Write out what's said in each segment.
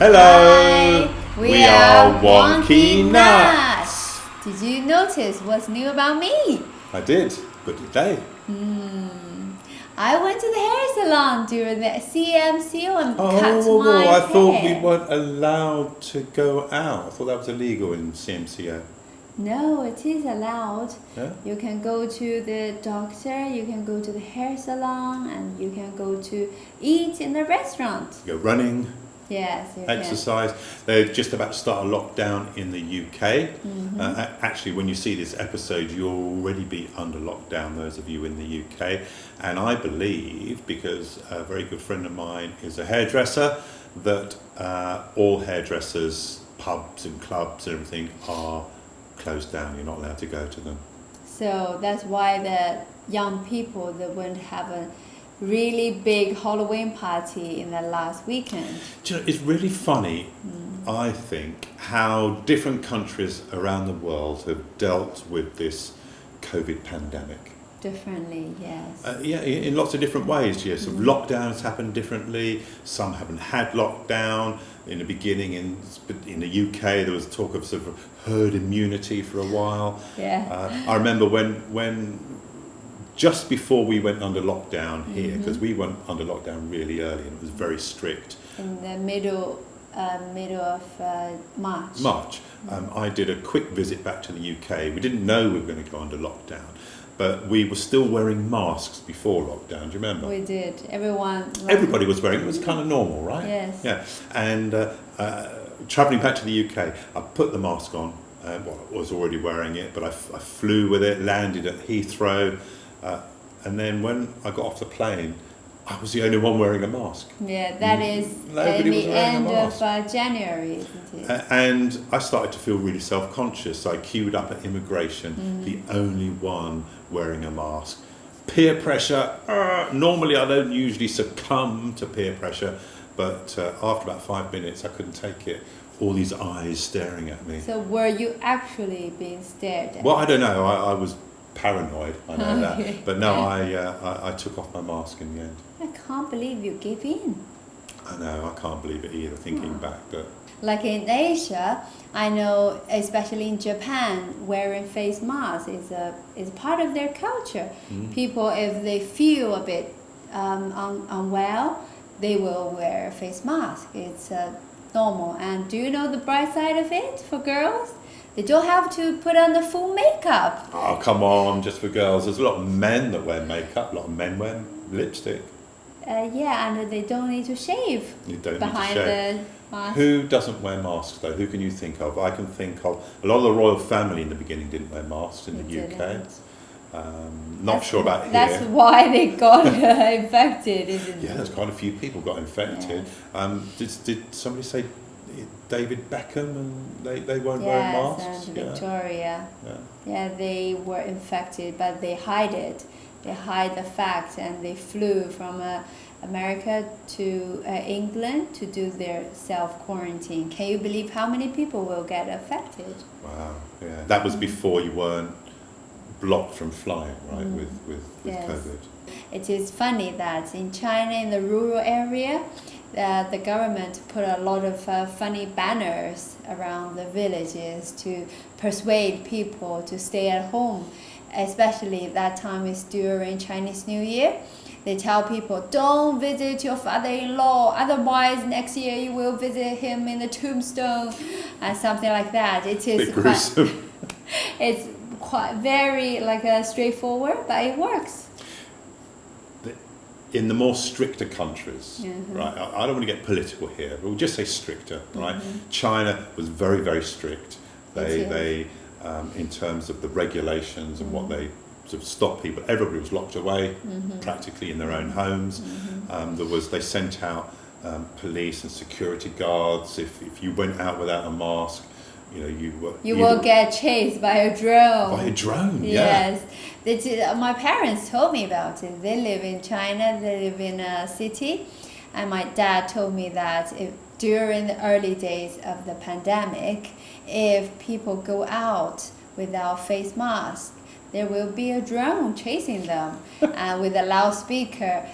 Hello! Hi, we are Wonky Nuts. Did you notice what's new about me? I did. Good day. I went to the hair salon during the CMCO and cut my I hair. thought we weren't allowed to go out. I thought that was illegal in CMCO. No, it is allowed. Yeah? You can go to the doctor, you can go to the hair salon, and you can go to eat in the restaurant. Go running, Yes, you exercise. They're just about to start a lockdown in the UK. Actually, when you see this episode, you'll already be under lockdown, those of you in the UK. And I believe, because a very good friend of mine is a hairdresser, that all hairdressers, pubs and clubs and everything are closed down. You're not allowed to go to them. So that's why the young people that went have a really big Halloween party in the last weekend. Do you know, it's really funny, I think, how different countries around the world have dealt with this COVID pandemic. Differently, yes. Yeah, in lots of different ways, yes. Lockdowns happen differently. Some haven't had lockdown. In the beginning, in the UK, there was talk of sort of herd immunity for a while. Yeah. I remember when just before we went under lockdown here, because we went under lockdown really early and it was very strict. In the middle of March. I did a quick visit back to the UK. We didn't know we were going to go under lockdown, but we were still wearing masks before lockdown. Do you remember? We did. Everybody was wearing it. It was kind of normal, right? Yes. Yeah. And travelling back to the UK, I put the mask on. I was already wearing it, but I flew with it, landed at Heathrow. And then when I got off the plane, I was the only one wearing a mask. Yeah, that is Nobody was the wearing end a mask. of January, isn't it? And I started to feel really self-conscious. So I queued up at immigration, the only one wearing a mask. Peer pressure. Normally I don't usually succumb to peer pressure, but after about 5 minutes I couldn't take it. All these eyes staring at me. So were you actually being stared at? Well, I don't know. I was paranoid, I know Okay. that. But no, I took off my mask in the end. I can't believe you gave in. I know, I can't believe it either, thinking back. But Like in Asia, I know, especially in Japan, wearing face masks is part of their culture. People, if they feel a bit unwell, they will wear a face mask. It's normal. And do you know the bright side of it for girls? They don't have to put on the full makeup. oh, come on, just for girls. There's a lot of men that wear makeup, a lot of men wear lipstick. Yeah, and they don't need to shave You don't behind need to shave. the mask. Who doesn't wear masks though? Who can you think of? I can think of a lot of the royal family in the beginning didn't wear masks in the They UK. didn't. Not sure about here. That's why they got infected, isn't it? Yeah, there's quite a few people got infected. Did somebody say David Beckham and they weren't wearing masks? And Victoria. Yeah. Yeah, they were infected, but they hide it. They hide the fact, and they flew from America to England to do their self-quarantine. Can you believe how many people will get affected? Wow. Yeah. That was before you weren't blocked from flying, right? With Yes. COVID. It is funny that in China, in the rural area, the government put a lot of funny banners around the villages to persuade people to stay at home. Especially that time is during Chinese New Year. They tell people, don't visit your father-in-law, otherwise next year you will visit him in the tombstone, and something like that. It is Bit gruesome. it's quite very straightforward, but it works. In the more stricter countries, right? I don't want to get political here, but we'll just say stricter, right? China was very, very strict. They in terms of the regulations and what they sort of stopped people. Everybody was locked away, practically in their own homes. They sent out police and security guards. If you went out without a mask, you will get chased by a drone. By a drone, yeah. Yes. My parents told me about it. They live in China, they live in a city, and my dad told me that during the early days of the pandemic, if people go out without face masks, there will be a drone chasing them with a loudspeaker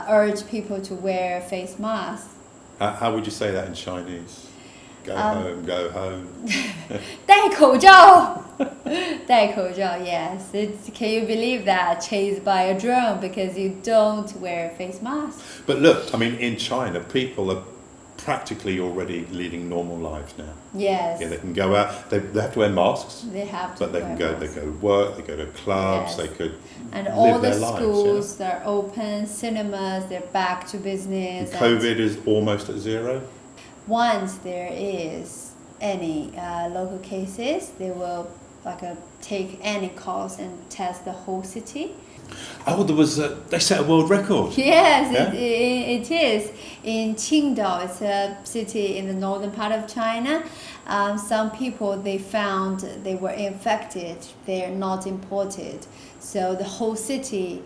urge people to wear face masks. How would you say that in Chinese? Go home, go home. 戴口罩，戴口罩 Yes, can you believe that? Chased by a drone because you don't wear a face mask. But look, I mean, in China, people are practically already leading normal lives now. Yes. Yeah, they can go out. They have to wear masks. They have to. But they can go. They go to work. They go to clubs. Yes. They could. And live all the their lives, schools are open, cinemas they're back to business. And COVID is almost at zero. Once there is any local cases, they will take any calls and test the whole city. Oh, there was. They set a world record. Yes, Yeah? it is. In Qingdao, it's a city in the northern part of China. Some people they found they were infected. They're not imported, so the whole city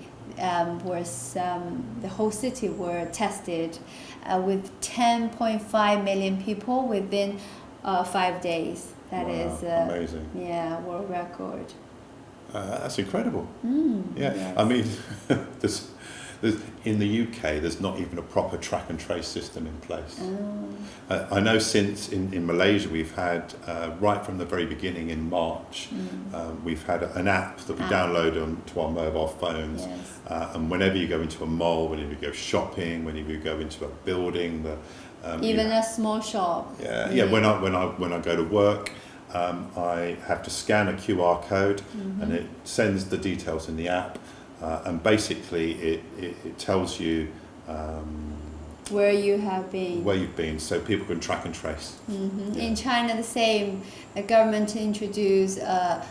were tested with 10.5 million people within 5 days. That Wow, is amazing. Yeah, world record. That's incredible. Yeah, Yes. I mean, there's in the UK, there's not even a proper track and trace system in place. I know since in Malaysia we've had, right from the very beginning in March, we've had an app that we download onto our mobile phones. Yes. And whenever you go into a mall, whenever you go shopping, whenever you go into a building, Even a small shop. yeah. When I go to work, I have to scan a QR code, and it sends the details in the app, and basically it tells you Where you have been. where you've been, so people can track and trace. Yeah. In China, the same. The government introduced a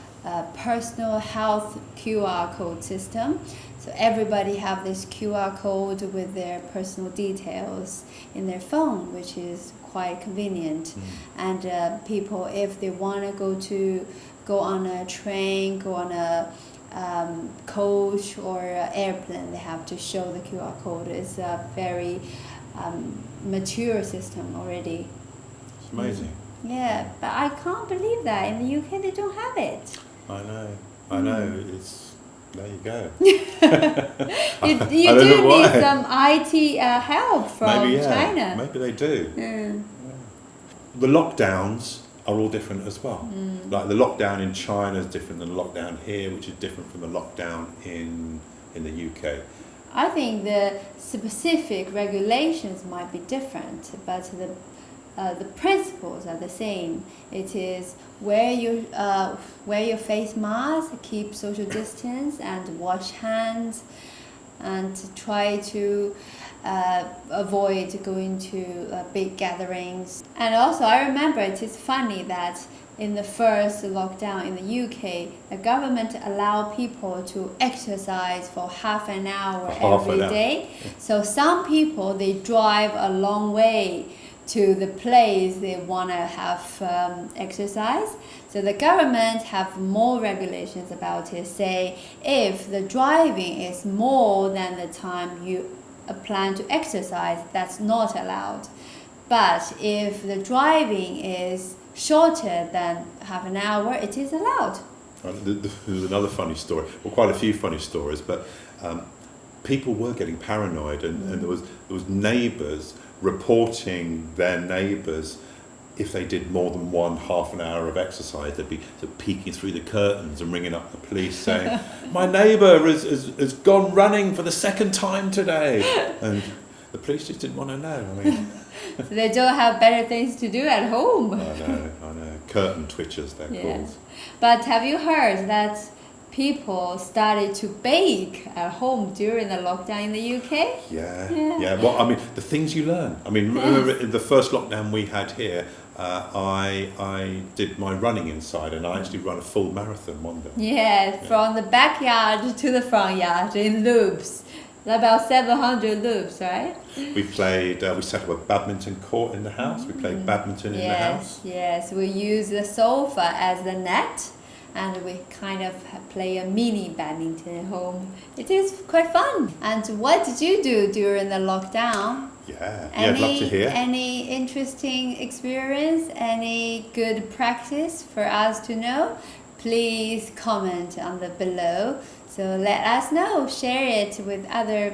personal health QR code system. So everybody have this QR code with their personal details in their phone, which is quite convenient. And people, if they want to go on a train, go on a coach or airplane, they have to show the QR code. It's a very mature system already. It's amazing. Yeah, but I can't believe that in the UK they don't have it. I know. It's there you go. You I do don't know why. need some IT help from Maybe, yeah. China. Maybe they do. The lockdowns are all different as well. Like the lockdown in China is different than the lockdown here, which is different from the lockdown in the UK. I think the specific regulations might be different, but the principles are the same. It is wear your face mask, keep social distance, and wash hands, and try to avoid going to big gatherings. And also, I remember it is funny that in the first lockdown in the UK, the government allowed people to exercise for half an hour every day. So some people, they drive a long way to the place they want to have exercise. So the government have more regulations about it. Say if the driving is more than the time you plan to exercise, that's not allowed. But if the driving is shorter than half an hour, it is allowed. There's another funny story, well, quite a few funny stories, but people were getting paranoid, and there was neighbours reporting their neighbours if they did more than one half an hour of exercise. They'd be sort of peeking through the curtains and ringing up the police saying, "My neighbour has gone running for the second time today," and the police just didn't want to know. I mean, so they don't have better things to do at home. I know. Curtain twitchers, they're called. But have you heard that people started to bake at home during the lockdown in the UK? Yeah. Well, I mean, the things you learn. I mean, remember in the first lockdown we had here, I did my running inside, and I actually ran a full marathon one day. Yeah, from the backyard to the front yard in loops. About 700 loops, right? We played, we set up a badminton court in the house. We played badminton in the house. Yes, we use the sofa as the net, and we kind of play a mini badminton at home. It is quite fun. And what did you do during the lockdown? Yeah, I'd love to hear. Any interesting experience? Any good practice for us to know? Please comment on the below. So let us know. Share it with other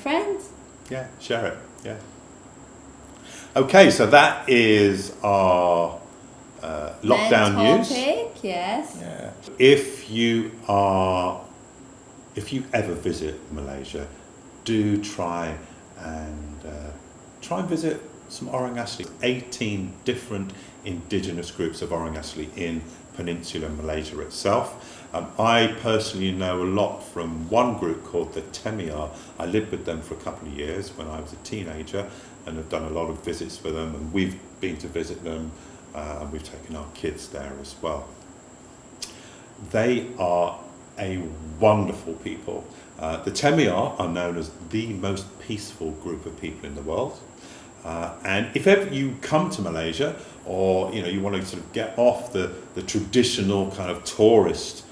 friends. Yeah, share it. Yeah. Okay, so that is our lockdown news. Yes. Yeah. If you ever visit Malaysia, do try and visit some Orang Asli. 18 different indigenous groups of Orang Asli in Peninsular Malaysia itself. I personally know a lot from one group called the Temiar. I lived with them for a couple of years when I was a teenager and have done a lot of visits with them, and we've been to visit them and we've taken our kids there as well. They are a wonderful people. The Temiar are known as the most peaceful group of people in the world. And if ever you come to Malaysia, or you want to sort of get off the traditional kind of tourist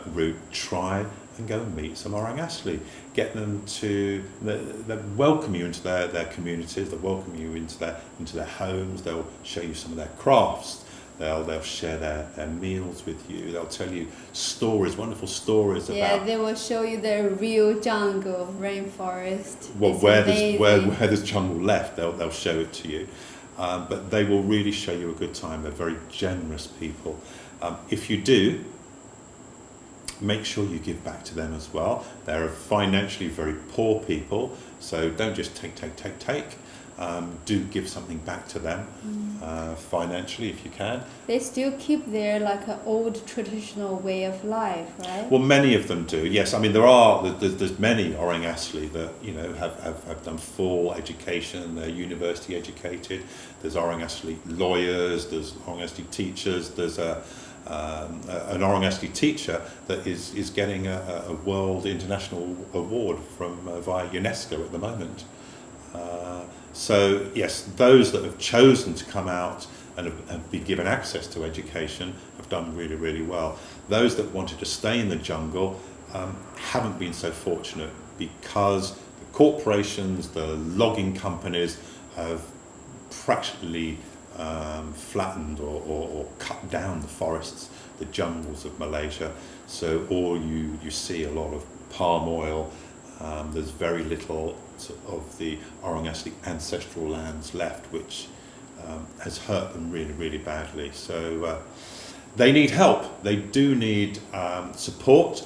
route, try and go and meet some Orang Asli. Get them to they welcome you into their communities. They'll welcome you into their homes. They'll show you some of their crafts. They'll share their meals with you. They'll tell you stories, wonderful stories about. Yeah, they will show you the real jungle, rainforest. Well, where there's jungle left, they'll show it to you. But they will really show you a good time. They're very generous people. If you do, make sure you give back to them as well. They're financially very poor people, so don't just take. Do give something back to them financially if you can. They still keep their old traditional way of life, right? Well, many of them do. Yes, I mean there's many Orang Asli that have done full education. They're university educated. There's Orang Asli lawyers. There's Orang Asli teachers. There's an Orang Asli teacher that is getting a world international award from via UNESCO at the moment. So yes, those that have chosen to come out and be given access to education have done really, really well. Those that wanted to stay in the jungle haven't been so fortunate because the corporations, the logging companies have practically flattened or cut down the forests, the jungles of Malaysia. So all you see a lot of palm oil. There's very little of the Orang Asli ancestral lands left, which has hurt them really, really badly. So they need help. They do need support.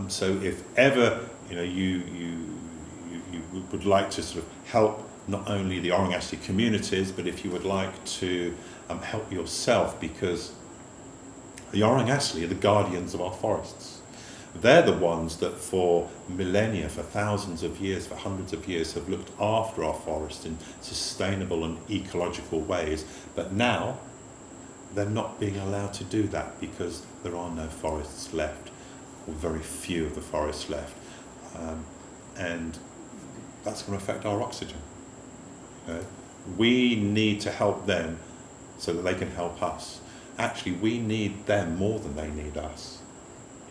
So if ever you would like to sort of help not only the Orang Asli communities, but if you would like to help yourself, because the Orang Asli are the guardians of our forests. They're the ones that for millennia, for thousands of years, for hundreds of years have looked after our forests in sustainable and ecological ways. But now they're not being allowed to do that because there are no forests left, or very few of the forests left. And that's going to affect our oxygen. We need to help them so that they can help us. Actually, we need them more than they need us.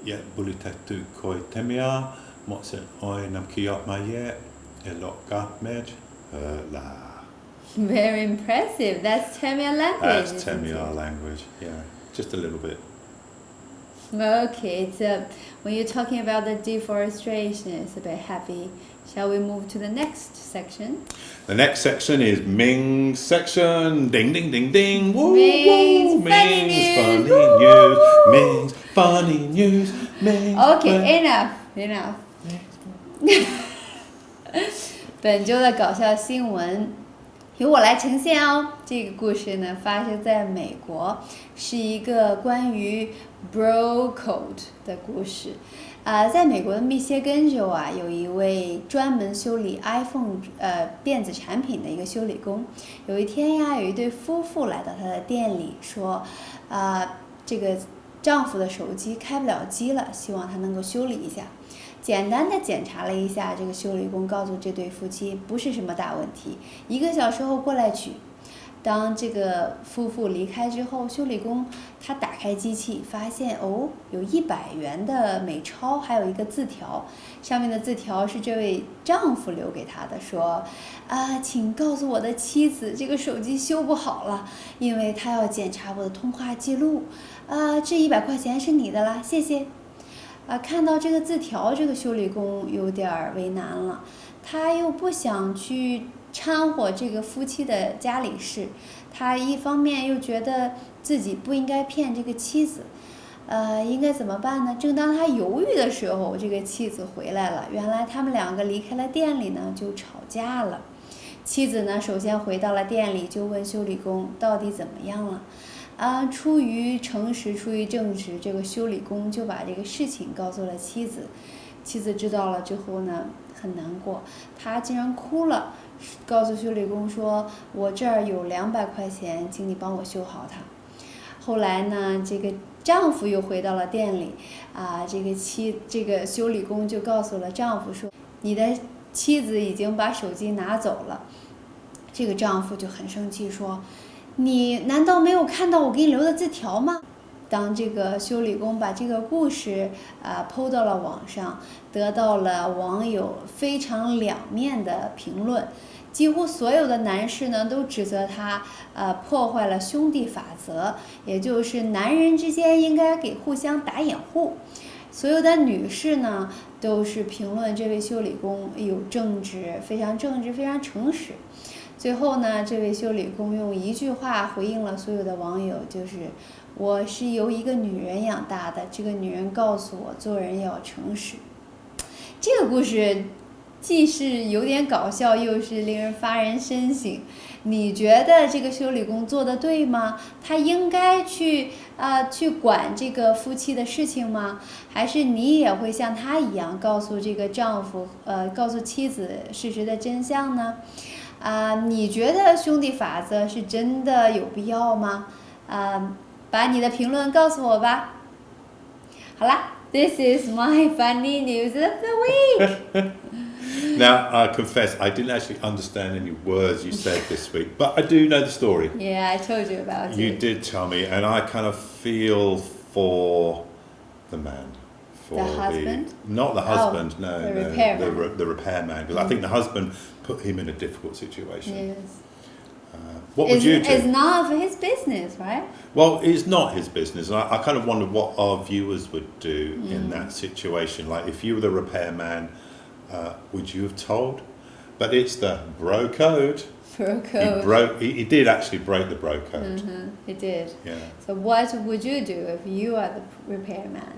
Yeah, boleh tatu koi temia, moksen oi nam kiot maye, elok gapmed, la. Very impressive. That's Temiar language. That's Temiar language. Yeah, just a little bit. Okay, when you're talking about the deforestation, it's a bit heavy. Shall we move to the next section? The next section is Ming's section. Ding, ding, ding, ding. Woo, Ming's woo. Ming's funny funny news. news. Ming's funny news. Ming's Okay, enough. 本周的搞笑新闻由我来呈现哦。这个故事呢，发生在美国，是一个关于 bro code 的故事。在美国的密歇根州啊，有一位专门修理 iPhone 电子产品的一个修理工。有一天呀，有一对夫妇来到他的店里，说，这个丈夫的手机开不了机了，希望他能够修理一下。简单的检查了一下，这个修理工告诉这对夫妻不是什么大问题，1个小时后过来取。当这个夫妇离开之后，修理工他打开机器，发现有100元的美钞，还有一个字条，上面的字条是这位丈夫留给他的，说请告诉我的妻子，这个手机修不好了，因为他要检查我的通话记录，这100块钱是你的啦，谢谢。看到这个字条，这个修理工有点为难了，他又不想去掺和这个夫妻的家里事，他一方面又觉得自己不应该骗这个妻子，应该怎么办呢？正当他犹豫的时候，这个妻子回来了。原来他们两个离开了店里呢，就吵架了。妻子呢，首先回到了店里，就问修理工到底怎么样了。出于诚实，出于正直，这个修理工就把这个事情告诉了妻子。妻子知道了之后呢，很难过，她竟然哭了，告诉修理工说：“我这儿有200块钱，请你帮我修好它。”后来呢，这个丈夫又回到了店里，这个修理工就告诉了丈夫说：“你的妻子已经把手机拿走了。”这个丈夫就很生气说：“你难道没有看到我给你留的字条吗？”当这个修理工把这个故事PO 到了网上，得到了网友非常两面的评论。几乎所有的男士呢都指责他破坏了兄弟法则，也就是男人之间应该给互相打掩护。所有的女士呢都是评论这位修理工有正直，非常正直，非常诚实。最后呢，这位修理工用一句话回应了所有的网友，就是我是由一个女人养大的，这个女人告诉我做人要诚实。这个故事既是有点搞笑，又是令人发人深省。你觉得这个修理工做的对吗？他应该去管这个夫妻的事情吗？还是你也会像他一样告诉这个丈夫告诉妻子事实的真相呢？你觉得兄弟法则是真的有必要吗？把你的评论告诉我吧。好啦，This is my funny news of the week. Now, I confess, I didn't actually understand any words you said this week, but I do know the story. Yeah, I told you about it. You did tell me, and I kind of feel for the man. For the husband? Not the husband, no. The repairman, because I think the husband put him in a difficult situation. Yes. What would you do? It's none of his business, right? Well, it's not his business. And I kind of wonder what our viewers would do in that situation. Like, if you were the repairman, would you have told? But it's the bro code. Bro code. He did actually break the bro code. He did. Yeah. So what would you do if you are the repairman?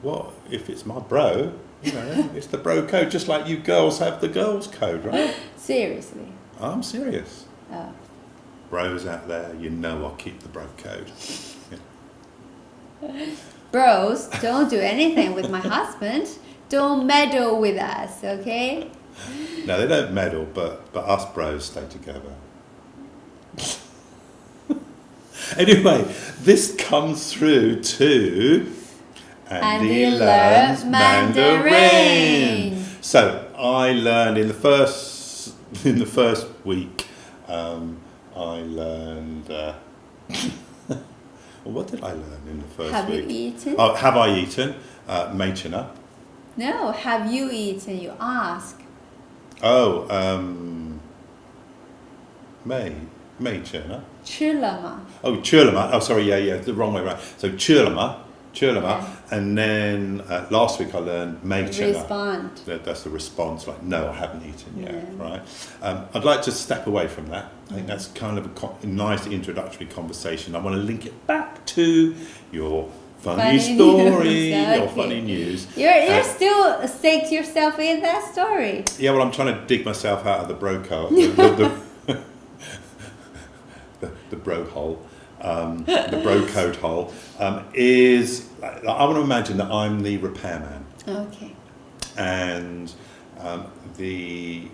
Well, if it's my bro, it's the bro code, just like you girls have the girls code, right? Seriously? I'm serious. Oh. Bros out there, I'll keep the bro code. Yeah. Bros, don't do anything with my husband. Don't meddle with us, okay? No, they don't meddle, but us bros stay together. Anyway, this comes through to Andy learns Mandarin. So I learned in the first week. I learned. What did I learn in the first week? Have you eaten? Oh, have I eaten? Meichina. No, have you eaten? You ask. Oh, Meichina. 吃了吗? Oh, churlama. Oh, sorry, yeah, the wrong way around. So churlama, Yeah. and then last week I learned meichina. Respond. That's the response, like, no, I haven't eaten yet, Yeah. right? I'd like to step away from that. I think that's kind of a nice introductory conversation. I want to link it back to your funny story, news. your funny news. You're still staked yourself in that story. Yeah, well, I'm trying to dig myself out of the bro code, the bro hole. The bro code hole is, I want to imagine that I'm the repairman. Okay. And see,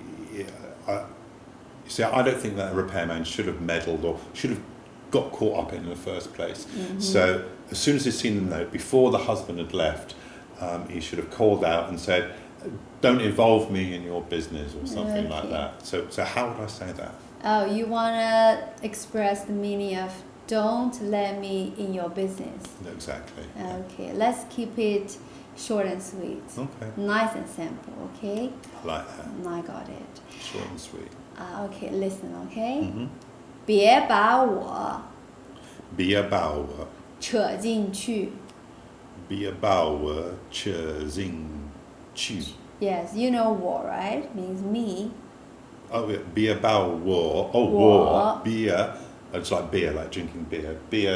I don't think that a repairman should have meddled or should have got caught up in the first place. So as soon as he's seen the note, before the husband had left, he should have called out and said, don't involve me in your business or something like that. So how would I say that? Oh, you want to express the meaning of don't let me in your business. Exactly. Okay, let's keep it short and sweet. Okay. Nice and simple, okay? I like that. I got it. Short and sweet. Okay, listen, okay? 别把我扯进去. Yes, you know 我, right? Means me. Oh, yeah, beer bao war. Oh, War. war. Beer. It's like beer, like drinking beer. Beer.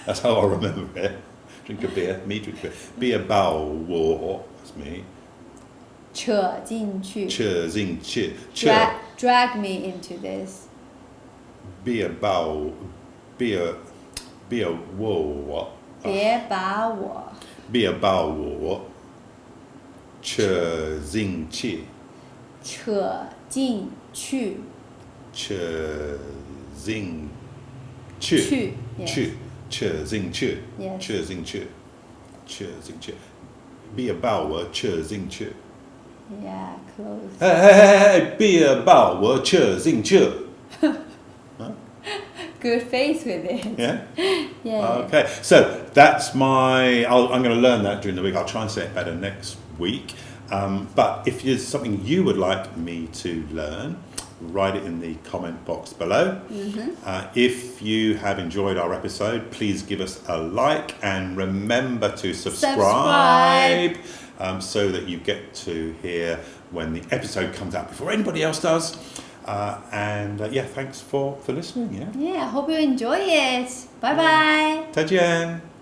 That's how I remember it. Drink a beer. Me drink a beer. Beer bao war. That's me. 扯进去 进去 drag me into this. Beer bao. Beer war. 别把我 Beer bao war. 进去扯进去进去 进去 Yes. 进去 Beer bao war 进去 Yeah, close. Hey, beer bao war 进去 Good face with it. Yeah? Yeah. Okay, so that's I'm going to learn that during the week. I'll try and say it better next week. But if there's something you would like me to learn, write it in the comment box below. If you have enjoyed our episode, please give us a like and remember to subscribe. So that you get to hear when the episode comes out before anybody else does. Thanks for listening. Yeah, I hope you enjoy it. Bye bye. 再见。